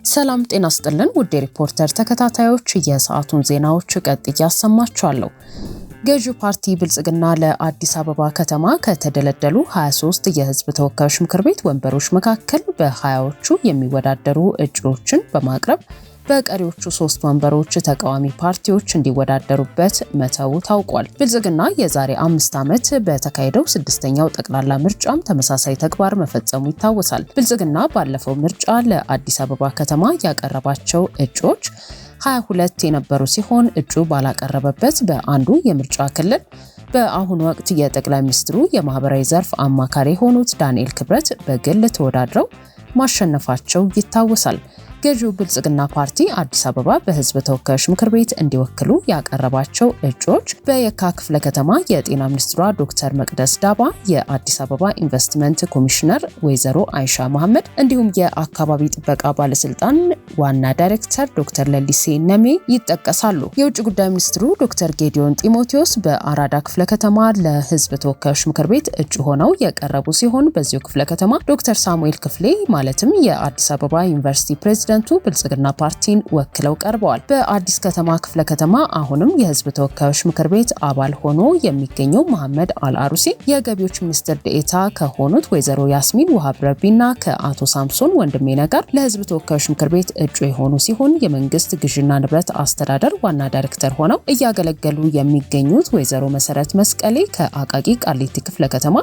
ሰላም ጤና ይስጥልን ውድ ሪፖርተር ተከታታዮች የሰዓቱን ዜናዎች ቀጥዬ አሰማችኋለሁ። ገዢው ፓርቲ ብልጽግና ለአዲስ አበባ ከተማ ከተደለደሉ 23 የህዝብ ተወካዮች ምክር ቤት ወንበሮች መካከል በ20ዎቹ የሚወዳደሩ እጩዎችን በማቅረብ በቀሪዎቹ 3 ወንበሮች ተቃዋሚ ፓርቲዎች እንዲወዳደሩበት መተው ታውቋል። ብልጽግና የዛሬ 5 ዓመት በተካሄደው 6ኛው ጠቅላላ ምርጫም ተመሳሳይ ተግባር መፈጸሙ ይታወሳል። ብልጽግና ባለፈው ምርጫ ለአዲስ አበባ ከተማ ያቀረባቸው እጩዎች 22 የነበሩ ሲሆን እጩ ባላቀረበበት በአንዱ የምርጫ ክልል በአሁኑ ወቅት የጠቅላይ ሚኒስትሩ የማህበራዊ ዘርፍ አማካሪ የሆኑት ዳንኤል ክብረት በግል ተወዳድረው ማሸነፋቸው ይታወሳል። ገዢው ብልጽግና ፓርቲ አዲስ አበባ በህዝብ ተወካዮች ምክር ቤት እንዲወክሉ ያቀረባቸው እጩዎች በየካ ክፍለ ከተማ የጤና ሚኒስትሯ ዶክተር መቅደስ ዳባ፣ የአዲስ አበባ ኢንቨስትመንት ኮሚሽነር ወይዘሮ አይሻ መሐመድ እንዲሁም የአካባቢ ጥበቃ ባለስልጣን ዋና ዳይሬክተር ዶክተር ለሊሴ ነሜ ይጠቀሳሉ። የውጭ ጉዳይ ሚኒስትሩ ዶክተር ጌዲዮን ጢሞቴዎስ በአራዳ ክፍለ ከተማ ለህዝብ ተወካዮች ምክር ቤት እጩ ሆነው የቀረቡ ሲሆን በዚሁ ክፍለ ከተማ ዶክተር ሳሙኤል ክፍሌ ማለትም የአዲስ አበባ ዩኒቨርሲቲ ፕሬዝዳንቱ ብልጽግና ፓርቲን ወክለው ቀርበዋል። በአዲስ ከተማ ክፍለ ከተማ አሁንም የህዝብ ተወካዮች ምክር ቤት አባል ሆኖ የሚገኘው መሐመድ አልአሩሲ የገቢዎች ሚኒስትር ዴኤታ ከሆኑት ወይዘሮ ያስሚን ወሃብ ረቢና ከአቶ ሳምሶን ወንድሜነ ጋር ለህዝብ ተወካዮች ምክር ቤት እጩ የሆኑ ሲሆን የመንግስት ግዥና ንብረት አስተዳደር ዋና ዳይሬክተር ሆነው እያገለገሉ የሚገኙት ወይዘሮ መሰረት መስቀሌ ከአቃቂ ቃሊቲ ክፍለ ከተማ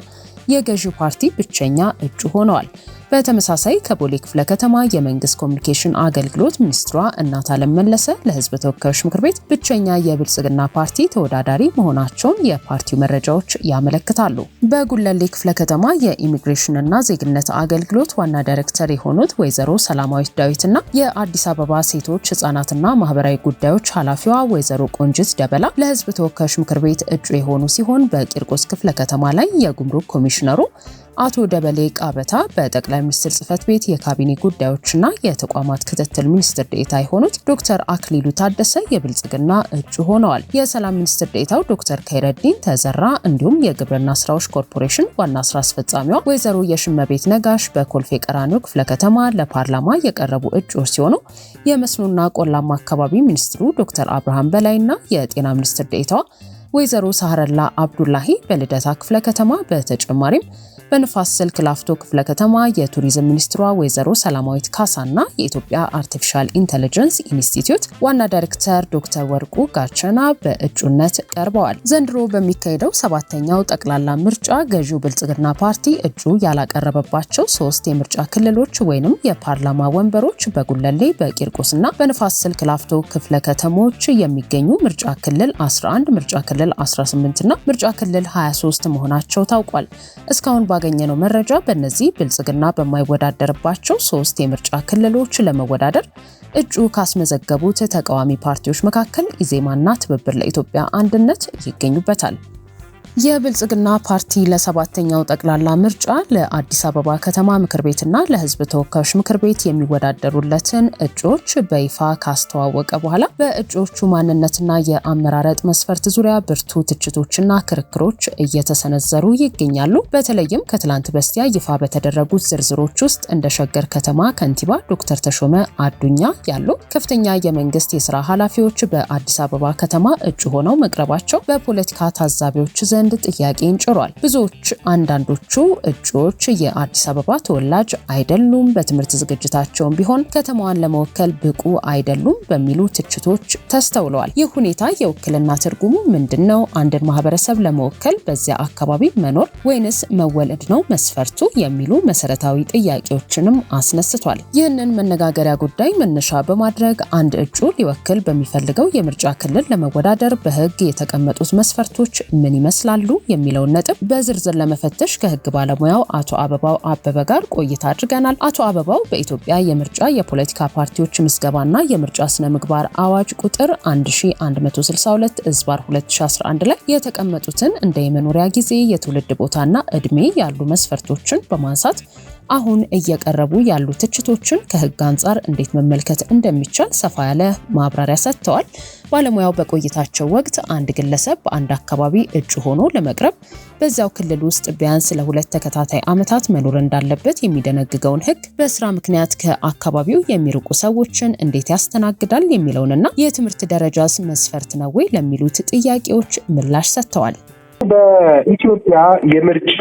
የገዢው ፓርቲ ብቸኛ እጩ ሆነዋል። በተመሳሳይ ከቦሌ ክፍለ ከተማ የመንግስት ኮሚኒኬሽን አገልግሎት ሚኒስትሯ እናታለም መለሰ ለህዝብ ተወካዮች ምክር ቤት ብቸኛ የብልጽግና ፓርቲ ተወዳዳሪ መሆናቸውን የፓርቲው መረጃዎች ያመለክታሉ። በጉለሌ ክፍለ ከተማ የኢሚግሬሽንና ዜግነት አገልግሎት ዋና ዳይሬክተር የሆኑት ወይዘሮ ሰላማዊት ዳዊትና የአዲስ አበባ ሴቶች ህጻናትና ማህበራዊ ጉዳዮች ኃላፊዋ ወይዘሮ ቆንጅት ደበላ ለህዝብ ተወካዮች ምክር ቤት እጩ የሆኑ ሲሆን በቂርቆስ ክፍለ ከተማ ላይ የጉምሩክ ኮሚሽነሩ አቶ ደበሌ ቃበታ በጠቅላይ ሚኒስትር ጽህፈት ቤት የካቢኔ ጉዳዮችና የተቋማት ክትትል ሚኒስትር ዴኤታ የሆኑት ዶክተር አክሊሉ ታደሰ የብልጽግና እጩ ሆነዋል። የሰላም ሚኒስትር ዴኤታው ዶክተር ከይረዲን ተዘራ እንዲሁም የግብርና ስራዎች ኮርፖሬሽን ዋና ስራ አስፈጻሚዋ ወይዘሮ የሽመቤት ነጋሽ በኮልፌ ቀራኒዮ ክፍለ ከተማ ለፓርላማ የቀረቡ እጩዎች ሲሆኑ የመስኖና ቆላማ አካባቢ ሚኒስትሩ ዶክተር አብርሃም በላይና የጤና ሚኒስትር ዴኤታዋ ወይዘሮ ሳህረላ አብዱላሂ በልደታ ክፍለ ከተማ በተጨማሪም በንፋስ ስልክ ላፍቶ ክፍለ ከተማ የቱሪዝም ሚኒስትሯ ወይዘሮ ሰላማዊት ካሳና የኢትዮጵያ አርቲፊሻል ኢንተለጀንስ ኢንስቲትዩት ዋና ዳይሬክተር ዶክተር ወርቁ ጋቸና በእጩነት ቀርበዋል። ዘንድሮ በሚካሄደው 7ኛው ጠቅላላ ምርጫ ገዢው ብልጽግና ፓርቲ እጩ ያላቀረበባቸው 3 የምርጫ ክልሎች ወይንም የፓርላማ ወንበሮች በጉለሌ፣ በቂርቆስና በንፋስ ስልክ ላፍቶ ክፍለ ከተሞች የሚገኙ ምርጫ ክልል 11፣ ምርጫ ክልል 18 እና ምርጫ ክልል 23 መሆናቸው ታውቋል። እስካሁን ባገኘነው መረጃ በእነዚህ ብልጽግና በማይወዳደርባቸው 3 የምርጫ ክልሎች ለመወዳደር እጩ ካስመዘገቡት ተቃዋሚ ፓርቲዎች መካከል ኢዜማና ትብብር ለኢትዮጵያ አንድነት ይገኙበታል። የብልጽግና ፓርቲ ለ7ኛው ጠቅላላ ምርጫ ለአዲስ አበባ ከተማ ምክር ቤትና ለህዝብ ተወካዮች ምክር ቤት የሚወዳደሩለትን እጩዎች በይፋ ካስተዋወቀ በኋላ በእጩዎቹ ማንነትና የአመራረጥ መስፈርት ዙሪያ ብርቱ ትችቶችና ክርክሮች እየተሰነዘሩ ይገኛሉ። በተለይም ከትላንት በስቲያ ይፋ በተደረጉት ዝርዝሮች ውስጥ እንደ ሸገር ከተማ ከንቲባ ዶክተር ተሾመ አዱኛ ያሉ ከፍተኛ የመንግስት የስራ ኃላፊዎች በአዲስ አበባ ከተማ እጩ ሆነው መቅረባቸው በፖለቲካ ታዛቢዎች ዘንድ ጥያቄን ጭሯል። አንዳንዶቹ እጩዎች የአዲስ አበባ ተወላጅ አይደሉም፣ በትምህርት ዝግጅታቸውም ቢሆን ከተማዋን ለመወከል ብቁ አይደሉም በሚሉ ትችቶች ተስተውለዋል። ይህ ሁኔታ የውክልና ትርጉሙ ምንድነው? አንድን ማህበረሰብ ለመወከል በዚያ አካባቢ መኖር ወይንስ መወለድ ነው መስፈርቱ? የሚሉ መሰረታዊ ጥያቄዎችንም አስነስቷል። ይህንን መነጋገሪያ ጉዳይ መነሻ በማድረግ አንድ እጩ ሊወክል በሚፈልገው የምርጫ ክልል ለመወዳደር በህግ የተቀመጡት መስፈርቶች ምን ይመስላሉ የሚለውን ነጥብ በዝርዝር ለመፈተሽ ከህግ ባለሙያው አቶ አበባው አበበ ጋር ቆይታ አድርገናል። አቶ አበባው በኢትዮጵያ የምርጫ የፖለቲካ ፓርቲዎች ምዝገባና የምርጫ ስነ ምግባር አዋጅ ቁጥር 1112/2011 ላይ የተቀመጡትን እንደ የመኖሪያ ጊዜ፣ የትውልድ ቦታና እድሜ ያሉ መስፈርቶችን በማንሳት አሁን እየቀረቡ ያሉ ትችቶችን ከህግ አንጻር እንዴት መመልከት እንደሚቻል ሰፋ ያለ ማብራሪያ ሰጥተዋል። ባለሙያው በቆይታቸው ወቅት አንድ ግለሰብ በአንድ አካባቢ እጩ ሆኖ ለመቅረብ በዚያው ክልል ውስጥ ቢያንስ ለ2 ተከታታይ ዓመታት መኖር እንዳለበት የሚደነግገውን ህግ በስራ ምክንያት ከአካባቢው የሚርቁ ሰዎችን እንዴት ያስተናግዳል የሚለውንና የትምህርት ደረጃስ መስፈርት ነው ወይ ለሚሉት ጥያቄዎች ምላሽ ሰጥተዋል። በኢትዮጵያ የምርጫ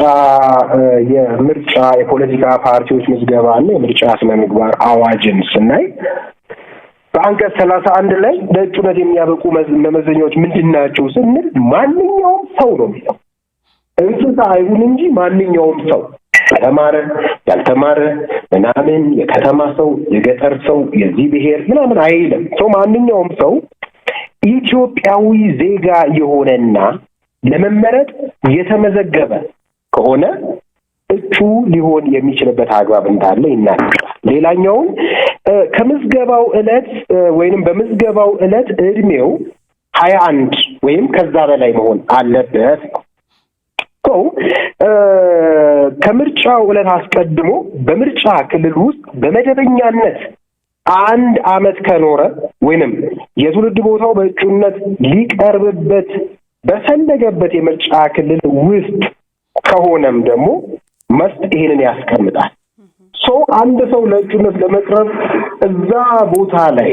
የፖለቲካ ፓርቲዎች ምዝገባና የምርጫ ስነ ምግባር አዋጅን ስናይ በአንቀጽ 31 ላይ ለእጩነት የሚያበቁ መመዘኛዎች ምንድናቸው ስንል ማንኛውም ሰው ነው የሚለው። እንስሳ አይሁን እንጂ ማንኛውም ሰው የተማረ ያልተማረ ምናምን የከተማ ሰው የገጠር ሰው የዚህ ብሔር ምናምን አይልም። ማንኛውም ሰው ኢትዮጵያዊ ዜጋ የሆነና ለመመረጥ የተመዘገበ ከሆነ እጩ ሊሆን የሚችልበት አግባብ እንዳለ ይናገራል። ሌላኛውን ከምዝገባው ዕለት ወይንም በምዝገባው ዕለት እድሜው 21 ወይም ከዛ በላይ መሆን አለበት። ከምርጫው ዕለት አስቀድሞ በምርጫ ክልል ውስጥ በመደበኛነት 1 ዓመት ከኖረ ወይንም የትውልድ ቦታው በእጩነት ሊቀርብበት በፈለገበት የምርጫ ክልል ውስጥ ከሆነም ደግሞ ይሄንን ያስቀምጣል። አንድ ሰው ለእጩነት ለመቅረብ እዛ ቦታ ላይ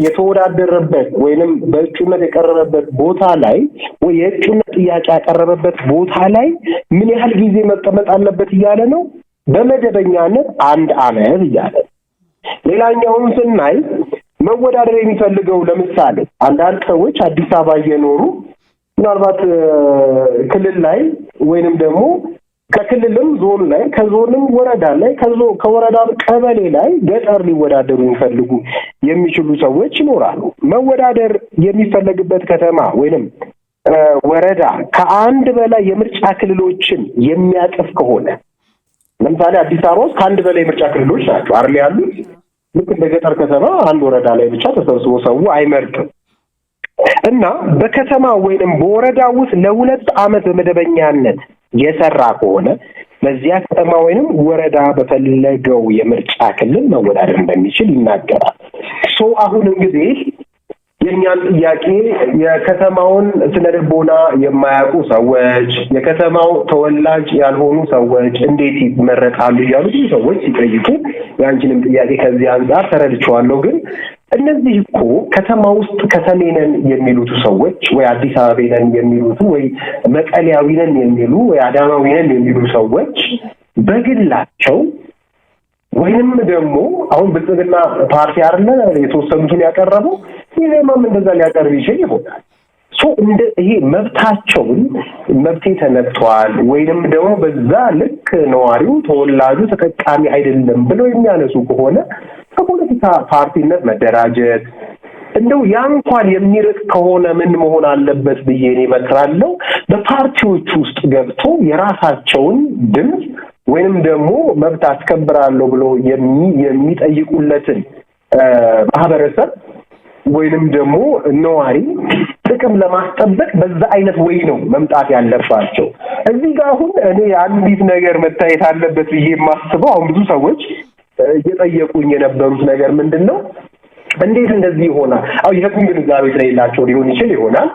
የተወዳደረበት ወይንም በእጩነት የቀረበበት ቦታ ላይ ወይ የእጩነት ጥያቄ ያቀረበበት ቦታ ላይ ምን ያህል ጊዜ መቀመጥ አለበት እያለ ነው። በመደበኛነት 1 ዓመት እያለ። ሌላኛውን ስናይ መወዳደር የሚፈልገው ለምሳሌ አንዳንድ ሰዎች አዲስ አበባ እየኖሩ ምናልባት ክልል ላይ ወይንም ደግሞ ከክልልም ዞን ላይ ከዞንም ወረዳ ላይ ከወረዳም ቀበሌ ላይ ገጠር ሊወዳደሩ የሚፈልጉ የሚችሉ ሰዎች ይኖራሉ። መወዳደር የሚፈለግበት ከተማ ወይንም ወረዳ ከአንድ በላይ የምርጫ ክልሎችን የሚያቅፍ ከሆነ ለምሳሌ አዲስ አበባ ውስጥ ከአንድ በላይ የምርጫ ክልሎች ናቸው አይደል ያሉት። ልክ እንደ ገጠር ከተማ አንድ ወረዳ ላይ ብቻ ተሰብስቦ ሰው አይመርጥም እና በከተማ ወይንም በወረዳ ውስጥ ለ2 ዓመት በመደበኛነት የሰራ ከሆነ በዚያ ከተማ ወይንም ወረዳ በፈለገው የምርጫ ክልል መወዳደር እንደሚችል ይናገራል። አሁን እንግዲህ የኛን ጥያቄ የከተማውን ስነ ልቦና የማያውቁ ሰዎች፣ የከተማው ተወላጅ ያልሆኑ ሰዎች እንዴት ይመረጣሉ እያሉ ብዙ ሰዎች ሲጠይቁ ያንቺንም ጥያቄ ከዚህ አንፃር ተረድቼዋለሁ። ግን እነዚህ እኮ ከተማ ውስጥ ከተሜነን የሚሉት ሰዎች ወይ አዲስ አበባ ነን የሚሉት ወይ መቀሌያዊ ነን የሚሉ ወይ አዳማዊ ነን የሚሉ ሰዎች በግላቸው ወይንም ደግሞ አሁን ብልጽግና ፓርቲ አይደለ የተወሰኑትን ያቀረበው ይሄማም እንደዛ ሊያቀርብ ይችላል ይሆናል። ይሄ መብታቸውን መብቴ ተነክቷል ወይንም ደግሞ በዛ ልክ ነዋሪው ተወላጁ ተጠቃሚ አይደለም ብለው የሚያነሱ ከሆነ ከፖለቲካ ፓርቲነት መደራጀት እንደው ያ እንኳን የሚርቅ ከሆነ ምን መሆን አለበት ብዬ እኔ እመክራለሁ። በፓርቲዎች ውስጥ ገብቶ የራሳቸውን ድምፅ ወይንም ደግሞ መብት አስከብራለሁ ብሎ የሚጠይቁለትን ማህበረሰብ ወይንም ደግሞ ነዋሪ ጥቅም ለማስጠበቅ በዛ አይነት ወይ ነው መምጣት ያለባቸው። እዚህ ጋር አሁን እኔ አንዲት ነገር መታየት አለበት ብዬ የማስበው አሁን ብዙ ሰዎች እየጠየቁኝ የነበሩት ነገር ምንድነው እንዴት እንደዚህ ይሆናል? የህጉን ግንዛቤ ስለሌላቸው ሊሆን ይችላል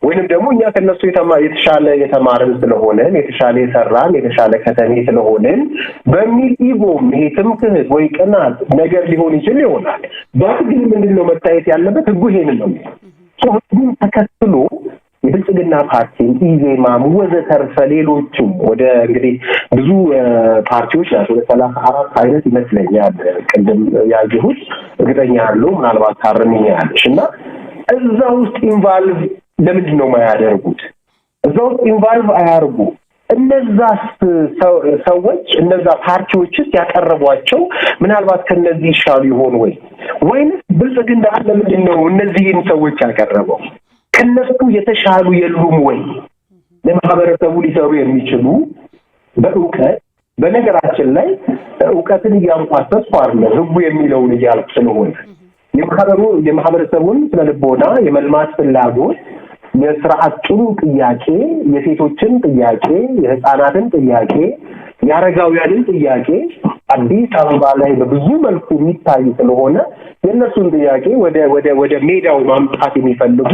ወይንም ደግሞ እኛ ከነሱ የተሻለ የተማርን ስለሆነን የተሻለ የሰራን የተሻለ ከተሜ ስለሆነን በሚል ኢጎም ይሄ ትምክህት ወይ ቅናት ነገር ሊሆን ይችላል። በህግ ምንድነው መታየት ያለበት? ህጉ ይሄንን ነው። ህጉን ተከትሎ የብልጽግና ፓርቲ ኢዜማም ወዘተርፈ ሌሎችም ወደ እንግዲህ ብዙ ፓርቲዎች ናቸው 34 አይነት ይመስለኛል ቅድም ያየሁት እርግጠኛ ያለው ምናልባት ታርሚኛለሽ እና እዛ ውስጥ ኢንቫልቭ ለምንድን ነው የማያደርጉት? እዛ ውስጥ ኢንቫልቭ አያርጉ። እነዛ ሰዎች እነዛ ፓርቲዎችስ ያቀረቧቸው ምናልባት ከነዚህ ይሻሉ ይሆን ወይንስ ብልጽግና ለምንድን ነው እነዚህን ሰዎች ያቀረበው? ከነሱ የተሻሉ የሉም ወይ? ለማህበረሰቡ ሊሰሩ የሚችሉ በእውቀት በነገራችን ላይ እውቀትን እያንኳሰስኩ አይደለም ህጉ የሚለውን እያልኩ ስለሆነ የማህበረሰቡን ስለልቦና የመልማት ፍላጎት የስርዓቱን ጥያቄ የሴቶችን ጥያቄ የህፃናትን ጥያቄ የአረጋውያንን ጥያቄ አዲስ አበባ ላይ በብዙ መልኩ የሚታይ ስለሆነ የእነሱን ጥያቄ ወደ ሜዳው ማምጣት የሚፈልጉ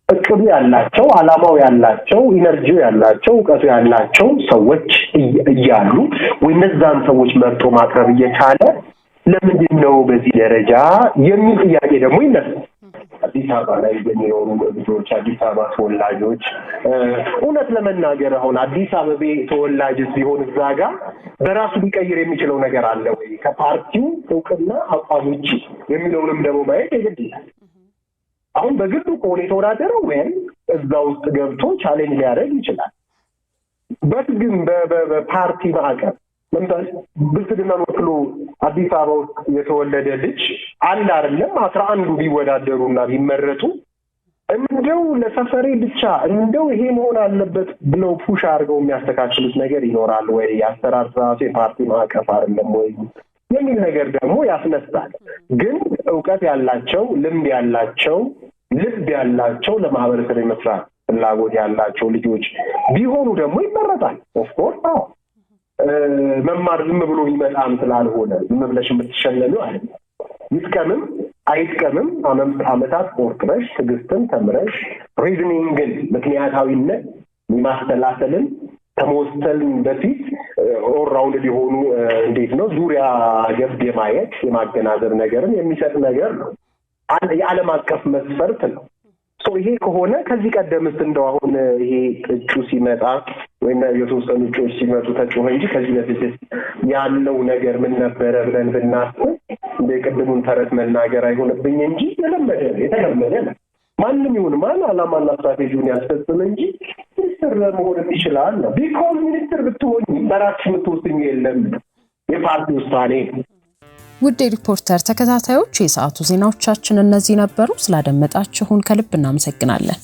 እቅዱ ያላቸው ዓላማው ያላቸው ኢነርጂው ያላቸው እውቀቱ ያላቸው ሰዎች እያሉ ወይ እነዛን ሰዎች መርጦ ማቅረብ እየቻለ ለምንድን ነው በዚህ ደረጃ የሚል ጥያቄ ደግሞ ይነሳል። አዲስ አበባ ላይ የሚኖሩ ልጆች አዲስ አበባ ተወላጆች እውነት ለመናገር አሁን አዲስ አበባ ተወላጅ ሲሆን እዛ ጋር በራሱ ሊቀይር የሚችለው ነገር አለ ወይ ከፓርቲው እውቅና አቋም ውጪ የሚለውንም ደግሞ ማየት ይገድላል። አሁን በግዱ ከሆነ የተወዳደረው ወይም እዛ ውስጥ ገብቶ ቻሌንጅ ሊያደርግ ይችላል። ግን በፓርቲ ማዕቀፍ ለምሳሌ ብልጽግናን ወክሎ አዲስ አበባ ውስጥ የተወለደ ልጅ አንድ አይደለም 11 ቢወዳደሩና ቢመረጡ እንደው ለሰፈሬ ብቻ እንደው ይሄ መሆን አለበት ብለው ፑሽ አድርገው የሚያስተካክሉት ነገር ይኖራል ወይ? የአሰራር ስርዓቱ የፓርቲ ማዕቀፍ አይደለም ወይ የሚል ነገር ደግሞ ያስነሳል። ግን እውቀት ያላቸው ልምድ ያላቸው ልብ ያላቸው ለማህበረሰብ የመስራት ፍላጎት ያላቸው ልጆች ቢሆኑ ደግሞ ይመረጣል። ኦፍኮርስ መማር ዝም ብሎ ይመጣም ስላልሆነ ዝም ብለሽ የምትሸለሚው አይደለም። ይጥቀምም አይጥቀምም አመታት ቆርጥረሽ ትዕግስትን ተምረሽ ሪዝኒንግን ምክንያታዊነት የማስተላሰልን ከመወሰን በፊት ኦልራውንድ ሊሆኑ እንዴት ነው ዙሪያ ገብ የማየት የማገናዘብ ነገርን የሚሰጥ ነገር ነው። የዓለም አቀፍ መስፈርት ነው። ይሄ ከሆነ ከዚህ ቀደምስ እንደው አሁን ይሄ እጩ ሲመጣ ወይም የተወሰኑ እጩዎች ሲመጡ ተጮኸ እንጂ ከዚህ በፊት ያለው ነገር ምን ነበረ ብለን ብናስብ እንደ ቅድሙን ተረት መናገር አይሆንብኝ እንጂ የተለመደ ነው። ማንም ይሁን ማን ዓላማና ስትራቴጂውን ያስፈጽም እንጂ ሚኒስትር መሆን ይችላል ነው። ቢኮዝ ሚኒስትር ብትሆኝ በራስሽ የምትወስኝ የለም፣ የፓርቲ ውሳኔ። ውድ ሪፖርተር ተከታታዮች የሰዓቱ ዜናዎቻችን እነዚህ ነበሩ። ስላደመጣችሁን ከልብ እናመሰግናለን።